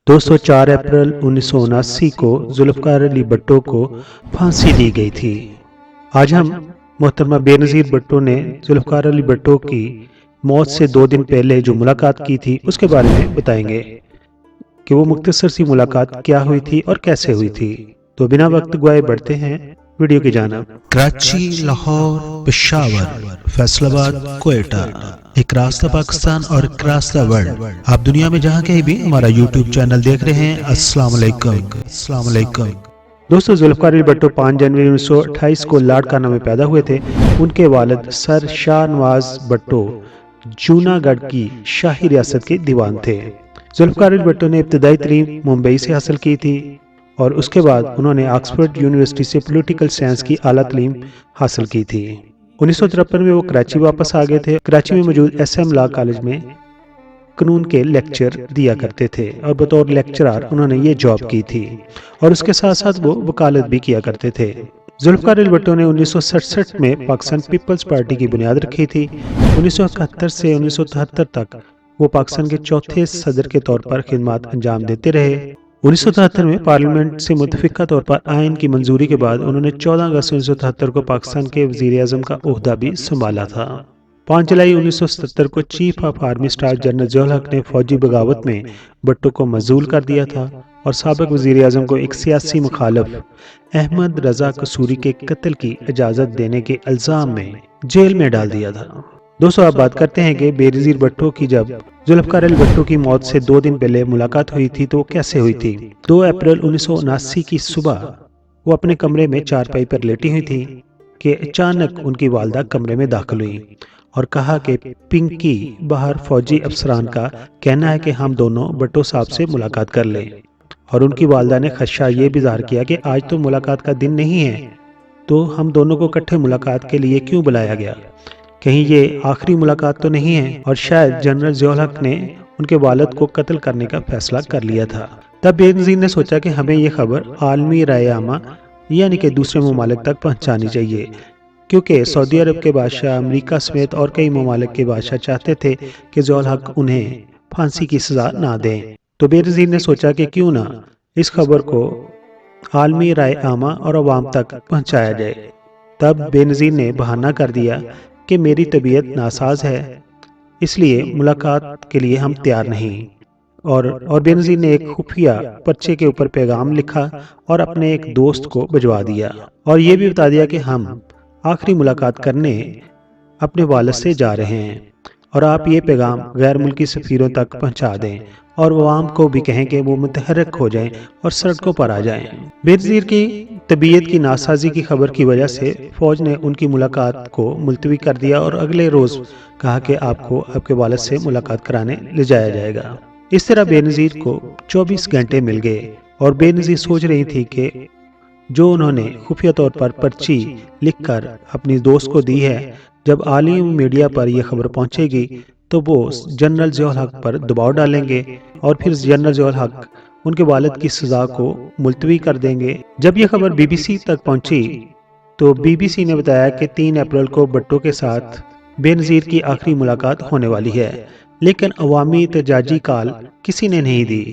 दोस्तों 4 अप्रैल 1979 को जुल्फ़िकार अली भुट्टो को फांसी दी गई थी। आज हम मोहतरमा बेनज़ीर भुट्टो ने जुल्फ़िकार अली भुट्टो की मौत से 2 दिन पहले जो मुलाकात की थी उसके बारे में बताएंगे कि वो मुख्तसर सी मुलाकात क्या हुई थी और कैसे हुई थी। तो बिना वक्त गवाए बढ़ते हैं वीडियो की जानिब। कराची, लाहौर, पेशावर, फैसलाबाद, कोयटा, एक रास्ता पाकिस्तान और एक रास्ता वर्ल्ड। आप दुनिया में जहाँ कहीं भी हमारा यूट्यूब चैनल देख रहे हैं, अस्सलाम वालेकुम। अस्सलाम वालेकुम। दोस्तों जुल्फ़िकार अली भुट्टो 5 जनवरी 1928 को लाड़काना में पैदा हुए थे। उनके वालिद सर शाह नवाज भुट्टो जूनागढ़ की शाही रियासत के दीवान थे। जुल्फ़िकार अली भुट्टो ने इब्तदाई तालीम मुंबई से हासिल की थी और उसके बाद उन्होंने ऑक्सफोर्ड यूनिवर्सिटी से पॉलिटिकल साइंस की आला तालीम हासिल की थी। 1953 में वो कराची वापस आ गए थे। कराची में मौजूद SM लॉ कॉलेज में कानून के लेक्चर दिया करते थे और बतौर लेक्चरर उन्होंने ये जॉब की थी और उसके साथ साथ वो वकालत भी किया करते थे। जुल्फ़िकार अली भुट्टो ने 1967 में पाकिस्तान पीपल्स पार्टी की बुनियाद रखी थी। 1971 से 1973 तक वो पाकिस्तान के चौथे सदर के तौर पर खिदमत अंजाम देते रहे। 1973 में पार्लियामेंट से मुतफिका तौर पर आइन की मंजूरी के बाद उन्होंने 14 अगस्त 1973 को पाकिस्तान के वज़ीर-ए-आज़म का ओहदा भी संभाला था। 5 जुलाई 1977 को chief of army staff general Ziaul हक ने फौजी बगावत में भुट्टो को मजूल कर दिया था और साबिक वज़ीर-ए-आज़म को एक सियासी मुखालिफ अहमद रजा कसूरी के कत्ल की इजाज़त देने के इल्ज़ाम में जेल में डाल दिया था। दोस्तों अब बात करते हैं कि बेनज़ीर भुट्टो की जब जुल्फ़िकार अली भुट्टो की मौत से 2 दिन पहले मुलाकात हुई थी तो वो कैसे हुई थी। 2 अप्रैल 1979 की सुबह वो अपने कमरे में चारपाई पर लेटी हुई थी कि अचानक उनकी वालदा कमरे में दाखिल हुई और कहा कि पिंकी बाहर फौजी अफसरान का कहना है कि हम दोनों भुट्टो साहब से मुलाकात कर लें। और उनकी वालदा ने खदशा ये भी ज़ाहिर किया कि आज तो मुलाकात का दिन नहीं है, तो हम दोनों को इकट्ठे मुलाकात के लिए क्यों बुलाया गया, कहीं ये आखिरी मुलाकात तो नहीं है। और शायद जनरल ज़ियाउल हक ने उनके वालिद को कत्ल करने का फैसला कर लिया था। तब बेनज़ीर ने सोचा कि हमें ये खबर आलमी राय आमा यानी कि दूसरे ममालिक तक पहुंचानी चाहिए, क्योंकि सऊदी अरब के बादशाह, अमेरिका समेत और कई ममालिक के बादशाह चाहते थे कि ज़ियाउल हक उन्हें फांसी की सज़ा ना दें। तो बेनज़ीर ने सोचा कि क्यों ना इस खबर को आलमी राय आमा और अवाम तक पहुंचाया जाए। तब बेनज़ीर ने बहाना कर दिया कि मेरी तबीयत नासाज है, इसलिए मुलाकात के लिए हम तैयार नहीं। और बेनज़ीर ने एक खुफिया पर्चे के ऊपर पैगाम लिखा और अपने एक दोस्त को भिजवा दिया और ये भी बता दिया कि हम आखिरी मुलाकात करने अपने वालिद से जा रहे हैं और आप ये पैगाम गैर मुल्की सफ़ीरों तक पहुंचा दें और अवाम को भी कहें कि वो मुतहर्रिक हो जाएं और सड़कों पर आ जाएं। बेनज़ीर की तबीयत की नासाजी की खबर की वजह से फौज ने उनकी मुलाकात को मुलतवी कर दिया और अगले रोज़ कहा कि आपको आपके वालिद से मुलाकात कराने ले जाया जाएगा। इस तरह बेनज़ीर को 24 घंटे मिल गए और बेनज़ीर सोच रही थी कि जो उन्होंने खुफिया तौर पर पर्ची लिखकर अपनी दोस्त को दी है, जब आलिम मीडिया पर यह खबर पहुंचेगी तो वो जनरल ज़ियाउल हक पर दबाव डालेंगे और फिर जनरल ज़ियाउल हक उनके वालिद की सज़ा को मुलतवी कर देंगे। जब यह खबर BBC तक पहुंची तो BBC ने बताया कि 3 अप्रैल को भुट्टो के साथ बेनज़ीर की आखिरी मुलाकात होने वाली है, लेकिन अवामी एहतजाजी कॉल किसी ने नहीं दी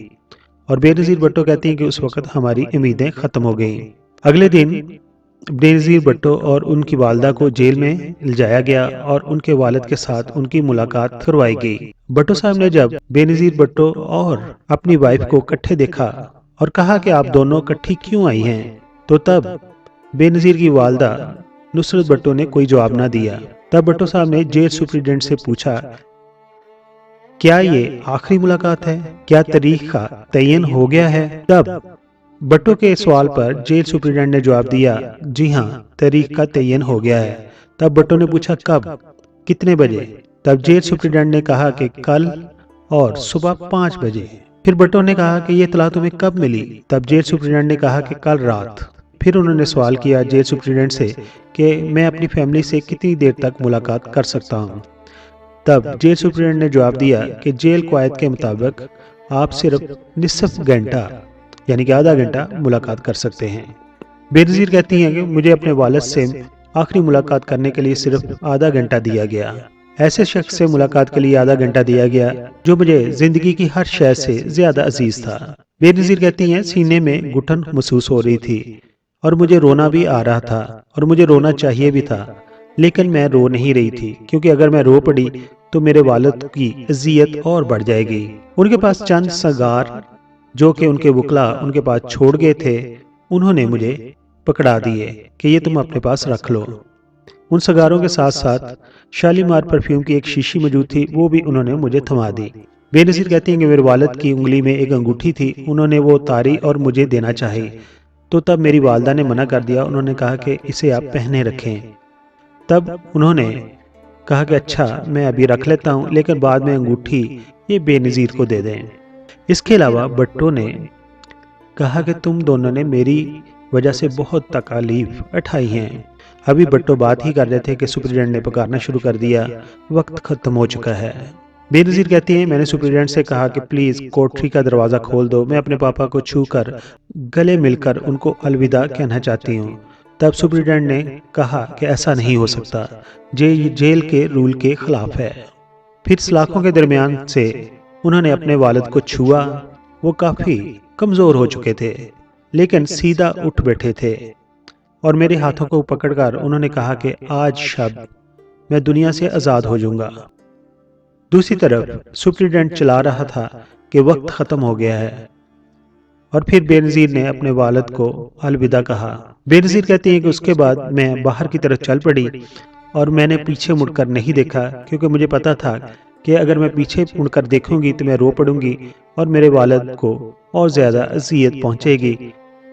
और बेनज़ीर भुट्टो कहती हैं कि उस वक़्त हमारी उम्मीदें ख़त्म हो गईं। अगले दिन बेनज़ीर भुट्टो और उनकी वालदा को जेल में ले जाया गया और उनके वालिद के साथ उनकी मुलाकात करवाई गई। भुट्टो साहब ने जब बेनज़ीर भुट्टो और अपनी वाइफ को इकट्ठे देखा और कहा कि आप दोनों इकट्ठी क्यों आई हैं, तो तब बेनज़ीर की वालदा नुसरत भुट्टो ने कोई जवाब ना दिया। तब भुट्टो साहब ने जेल सुप्रीडेंट से पूछा, क्या ये आखिरी मुलाकात है, क्या तारीख का तयन हो गया है। तब भुट्टो के सवाल पर जेल सुप्रीडेंट ने जवाब दिया, जी हाँ, तारीख का तयन हो गया है। तब भुट्टो ने पूछा, कब, कितने बजे। तब जेल सुप्रीडेंट ने कहा कि कल और सुबह 5 बजे। फिर भुट्टो ने कहा कि ये इत्तला तुम्हें कब मिली। तब जेल सुप्रीडेंट ने कहा कि कल रात। फिर उन्होंने सवाल किया जेल सुप्रीडेंट से कि मैं अपनी फैमिली से कितनी देर तक मुलाकात कर सकता हूँ। तब जेल सुप्रीडेंट ने जवाब दिया कि जेल क़वायद के मुताबिक आप सिर्फ निसफ घंटा यानी कि आधा घंटा मुलाकात कर सकते हैं। बेनज़ीर कहती हैं कि मुझे अपने वालिद से आखिरी मुलाकात करने के लिए सिर्फ आधा घंटा दिया गया। ایسے شخص سے ملاقات کے لیے آدھا گھنٹہ دیا گیا جو مجھے زندگی کی ہر شے سے زیادہ عزیز تھا۔ بے نظیر کہتی ہیں سینے میں گھٹن محسوس ہو رہی تھی اور مجھے رونا بھی آ رہا تھا اور مجھے رونا چاہیے بھی تھا، لیکن میں رو نہیں رہی تھی کیونکہ اگر میں رو پڑی تو میرے والد کی اذیت اور بڑھ جائے گی۔ ان کے پاس چند سگار جو کہ ان کے وکلا ان کے پاس چھوڑ گئے تھے انہوں نے مجھے پکڑا دیے کہ یہ تم اپنے پاس رکھ لو۔ ان سگاروں کے ساتھ ساتھ شالیمار پرفیوم کی ایک شیشی موجود تھی، وہ بھی انہوں نے مجھے تھما دی۔ بے نظیر کہتی ہیں کہ میرے والد کی انگلی میں ایک انگوٹھی تھی، انہوں نے وہ اتاری اور مجھے دینا چاہی تو تب میری والدہ نے منع کر دیا، انہوں نے کہا کہ اسے آپ پہنے رکھیں۔ تب انہوں نے کہا کہ اچھا میں ابھی رکھ لیتا ہوں لیکن بعد میں انگوٹھی یہ بے نظیر کو دے دیں۔ اس کے علاوہ بٹو نے کہا کہ تم دونوں نے میری وجہ سے بہت تکالیف اٹھائی ہیں۔ ابھی بٹو بات ہی کر رہے تھے کہ سپرڈنٹ نے پکارنا شروع کر دیا، وقت ختم ہو چکا ہے۔ بے نظیر کہتی ہیں میں نے سپرڈنٹ سے کہا کہ پلیز کوٹری کا دروازہ کھول دو، میں اپنے پاپا کو چھو کر گلے مل کر ان کو الوداع کہنا چاہتی ہوں۔ تب سپرڈنٹ نے کہا کہ ایسا نہیں ہو سکتا، یہ جیل کے رول کے خلاف ہے۔ پھر سلاخوں کے درمیان سے انہوں نے اپنے والد کو چھوا، وہ کافی کمزور ہو چکے تھے لیکن سیدھا اٹھ بیٹھے تھے اور میرے ہاتھوں کو پکڑ کر انہوں نے کہا کہ آج شب میں دنیا سے آزاد ہو جاؤں گا۔ دوسری طرف سپرڈنٹ چلا رہا تھا کہ وقت ختم ہو گیا ہے اور پھر بے نظیر نے اپنے والد کو الوداع کہا۔ بے نظیر کہتی ہیں کہ اس کے بعد میں باہر کی طرف چل پڑی اور میں نے پیچھے مڑ کر نہیں دیکھا کیونکہ مجھے پتا تھا کہ اگر میں پیچھے مڑ کر دیکھوں گی تو میں رو پڑوں گی اور میرے والد کو اور زیادہ اذیت پہنچے گی۔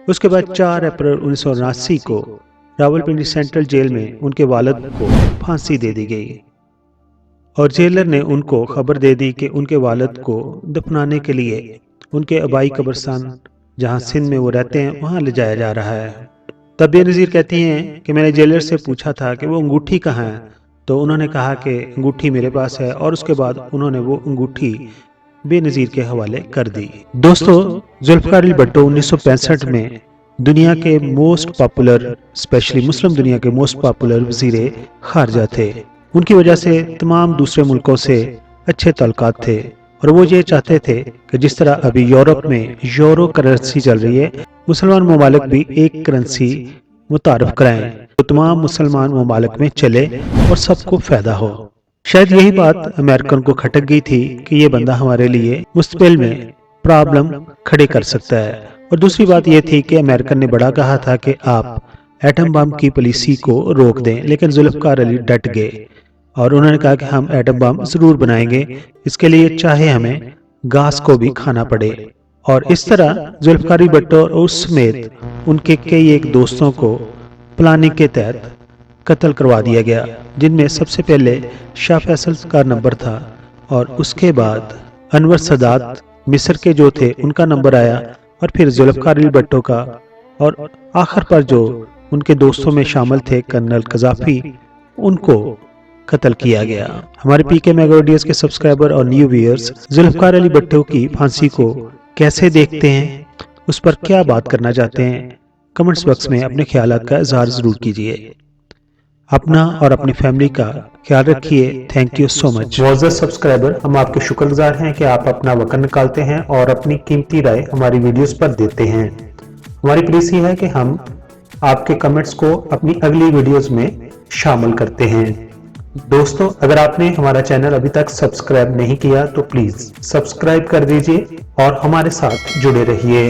اس کے بعد 4 اپریل 1979 کو راولپنڈی سینٹرل جیل میں ان کے والد کو پھانسی دے دی گئی اور جیلر نے ان کو خبر دے دی کہ ان کے والد کو دفنانے کے لیے ان کے آبائی قبرستان جہاں سندھ میں وہ رہتے ہیں وہاں لے جایا جا رہا ہے۔ تب بے نظیر کہتی ہیں کہ میں نے جیلر سے پوچھا تھا کہ وہ انگوٹھی کہاں ہے تو انہوں نے کہا کہ انگوٹھی میرے پاس ہے اور اس کے بعد انہوں نے وہ انگوٹھی بے نظیر کے حوالے کر دی۔ دوستو ذوالفقار علی بھٹو 1965 میں دنیا کے موسٹ پاپولر اسپیشلی مسلم دنیا کے موسٹ پاپولر وزیر خارجہ تھے۔ ان کی وجہ سے تمام دوسرے ملکوں سے اچھے تعلقات تھے اور وہ یہ چاہتے تھے کہ جس طرح ابھی یورپ میں یورو کرنسی چل رہی ہے مسلمان ممالک بھی ایک کرنسی متعارف کرائیں تو تمام مسلمان ممالک میں چلے اور سب کو فائدہ ہو۔ شاید یہی بات امریکن کو کھٹک گئی تھی کہ یہ بندہ ہمارے لیے مستقبل میں پرابلم کھڑے کر سکتا ہے، اور دوسری بات یہ تھی کہ امریکن نے بڑا کہا تھا کہ آپ ایٹم بم کی پالیسی کو روک دیں، لیکن ذوالفقار علی ڈٹ گئے اور انہوں نے کہا کہ ہم ایٹم بم ضرور بنائیں گے، اس کے لیے چاہے ہمیں گاس کو بھی کھانا پڑے۔ اور اس طرح ذوالفقار علی بھٹو اور اس سمیت ان کے کئی ایک دوستوں کو پلاننگ کے تحت قتل کروا دیا گیا، جن میں سب سے پہلے شاہ فیصل کا نمبر تھا اور اس کے بعد انور سادات مصر کے جو تھے ان کا نمبر آیا اور پھر ذوالفقار علی بھٹو کا، اور آخر پر جو ان کے دوستوں میں شامل تھے کرنل قذافی ان کو قتل کیا گیا۔ ہمارے پی کے میگا ویڈیوز کے سبسکرائبر اور نیو ویئرز ذوالفقار علی بھٹو کی پھانسی کو کیسے دیکھتے ہیں، اس پر کیا بات کرنا چاہتے ہیں، کمنٹس باکس میں اپنے خیالات کا اظہار ضرور کیجیے۔ اپنا اور اپنی فیملی کا خیال رکھیے۔ تھینک یو سو مچ۔ معزز سبسکرائبر، ہم آپ کے شکر گزار ہیں کہ آپ اپنا وقت نکالتے ہیں اور اپنی قیمتی رائے ہماری ویڈیوز پر دیتے ہیں۔ ہماری پلیز یہ ہے کہ ہم آپ کے کمنٹس کو اپنی اگلی ویڈیوز میں شامل کرتے ہیں۔ دوستو اگر آپ نے ہمارا چینل ابھی تک سبسکرائب نہیں کیا تو پلیز سبسکرائب کر دیجئے اور ہمارے ساتھ جڑے رہیے۔